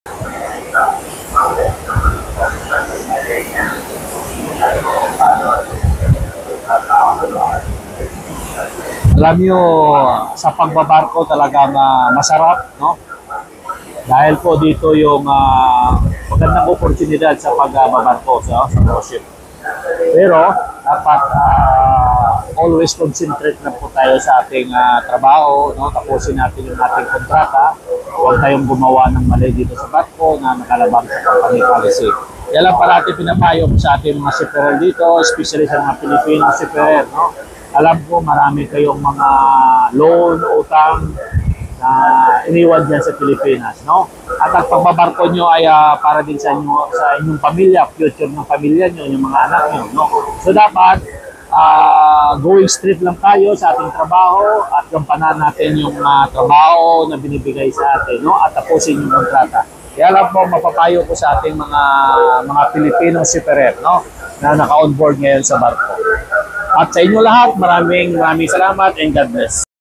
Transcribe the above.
Alam nyo, sa pagbabarko talagang masarap, no? Dahil po dito yung magandang oportunidad sa pagbabarko sa cruise ship. Pero dapat always concentrate na po tayo sa ating trabaho, no? Tapusin natin yung ating kontrata. Huwag tayong gumawa ng mali dito sa barko na nakalabang sa company policy. Yan lang parati pinapayo ko sa ating mga seafarer dito, especially sa mga Pilipino seafarer, no? Alam ko marami kayong mga loan, utang na iniwan dyan sa Pilipinas, no? At ang pagbabarko nyo ay para din sa inyong pamilya, future ng pamilya nyo, yung mga anak nyo, no? So dapat going straight lang tayo sa ating trabaho at gampanan natin yung trabaho na binibigay sa atin, no? At tapusin yung kontrata. Kaya lang po mapapayo ko sa ating mga Pilipino seafarer, no? Na naka-onboard ngayon sa barko. At sa inyo lahat, maraming salamat and God bless.